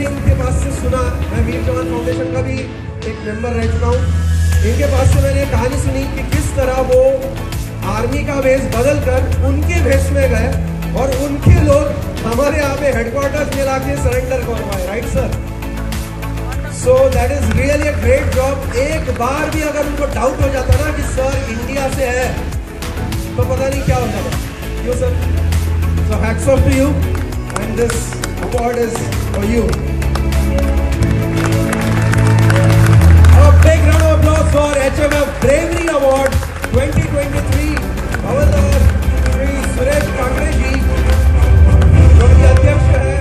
इनके पास से सुना, मैं वीर जवान फाउंडेशन का भी एक मेंबर रह चुका हूँ, इनके पास से मैंने कहानी सुनी कि किस तरह वो आर्मी का भेष बदल कर उनके भेष में गए और उनके लोग हमारे यहाँ पे हेडक्वार्टर्स में लाके सरेंडर करवाए, right sir? So that is really a great job. एक बार भी अगर उनको डाउट हो जाता ना कि सर इंडिया से है, तो पता नहीं क्या होता था, क्यों sir? So hats off to you and this award is for you. A big round of applause for HMF Bravery Award 2023 हवलदार श्री सुरेश कांगड़े जी, जो कि अध्यक्ष है।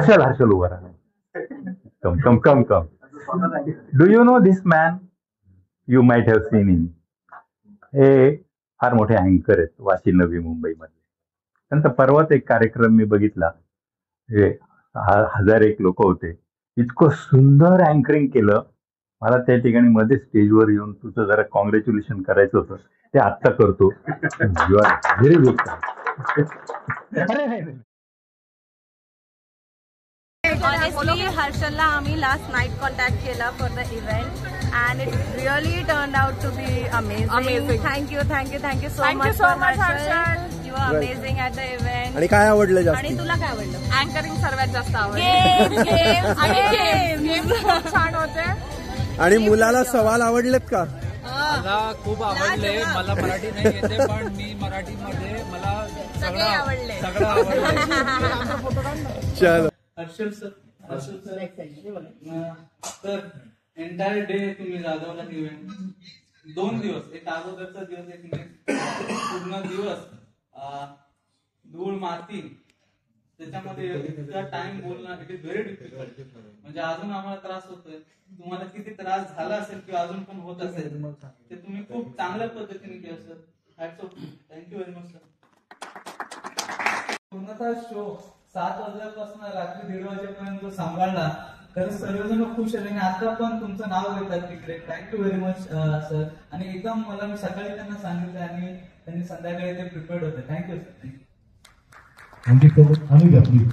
Harshal over. Come. Do you know this man? You might have seen him. हे फार मोठे अँकर आहेत वाशी नवी मुंबईमध्ये. त्यांचा परवाच एक कार्यक्रम मी बघितला, 1001 लोक होते. इतकं सुंदर अँकरिंग केलं. मला त्या ठिकाणी मध्ये स्टेजवर येऊन तुझं जरा कॉंग्रॅच्युलेशन करायचं होतं, ते आत्ता करतो. You are very good. Honestly, Harshalla, आम्ही last night contact केला for the event and it really turned out to be amazing. Thank you so much, Harshal. You are amazing at the event. आणि काय आवडलं जास्त? आणि तुला काय आवडलं? अँकरिंग सर्वात जास्त आवडलं. गेम छान होते. आणि मुलाला सवाल आवडलेत का? मला खूप आवडले. मला मराठी नाही येते, पण मी मराठीमध्ये मला सगळे आवडले. चलो. हर्षल सर, तर एंटायर डे तुम्ही राबवला इव्हेंट 2 दिवस, एक अगोदरचा दिवस, एक पूर्ण दिवस धूळ माती त्याच्यामध्ये इतका टाइम बोलणं इट इज व्हेरी डिफिकल्ट. म्हणजे अजून आम्हाला त्रास होतोय, तुम्हाला किती त्रास झाला असेल किंवा अजून पण होत असेल ते तुम्ही खूप चांगल्या पद्धतीने केलं sir. Hats off, thank you very much sir. पूर्णतः शो 7 वाजल्यापासून रात्री 1:30 वाजेपर्यंत सांभाळला तर सर्वजण खुश आहेत आणि आता पण तुमचं नाव घेतात तिकडे. Thank you very much sir. आणि एकदम मला मी सकाळी त्यांना सांगितलं आणि त्यांनी संध्याकाळी ते प्रिपेअर्ड होते. Thank you sir. Thank you so much. Anuja please.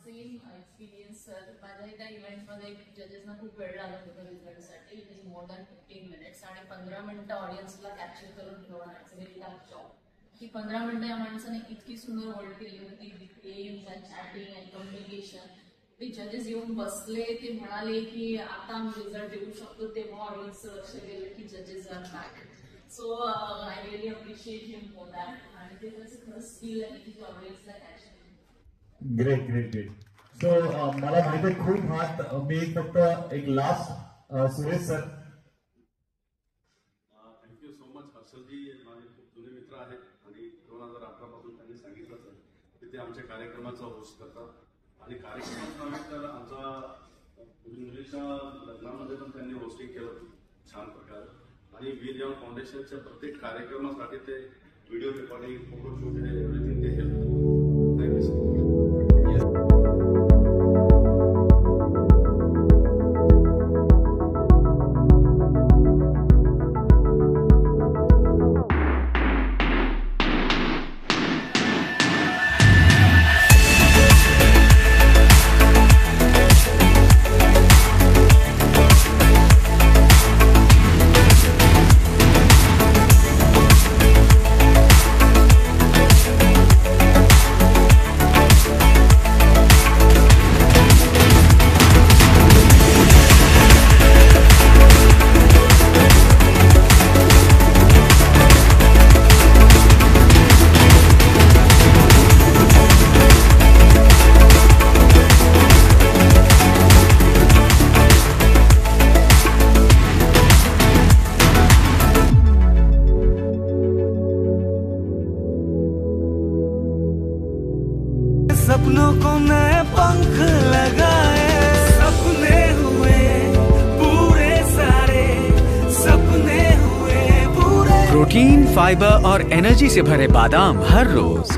Same experience sir. माझ्या त्या इव्हेंटमध्ये जजेसना खूप वेळ लागत होता रिझल्टसाठी. It is more than 15 minutes आणि 15 मिनिटं ऑडियन्सला कॅप्चर करून ठेवणं इट्स व्हेरी टफ जॉब. की 15 मिनिटं या माणसाने इतकी सुंदर वर्ल्ड केली होती, games and chatting and communication. ते जजेस येऊन बसले, ते म्हणाले की आता आम्ही रिझल्ट देऊ शकतो, तेव्हा ऑडियन्सचं लक्ष गेलं की जजेस are back. So I really appreciate him for that. आणि ते खरंच स्किल आहे की ऑडियन्सला catch. Great great great. So मला माहिती आहे खूप हात, मी फक्त एक last Suresh sir. Thank you so much. Harshalji माझे खूप जुने मित्र आहेत आणि 2018 पासून त्यांनी सांगितलं सर की ते आमच्या कार्यक्रमाचा होस्ट करतात आणि कार्यक्रमात नव्हे तर आमचा मुलीच्या लग्नामध्ये पण त्यांनी होस्टिंग केलं छान प्रकारे. आणि वीर जवान फाउंडेशनच्या प्रत्येक कार्यक्रमासाठी ते व्हिडिओ रेकॉर्डिंग, फोटोशूट हे एव्हरीथिंग ते हेल्प करतात. Thank you so much. सपनों को नए पंख लगाए, सपने हुए पूरे सारे, सपने हुए पूरे. प्रोटीन, फाइबर और एनर्जी से भरे बादाम हर रोज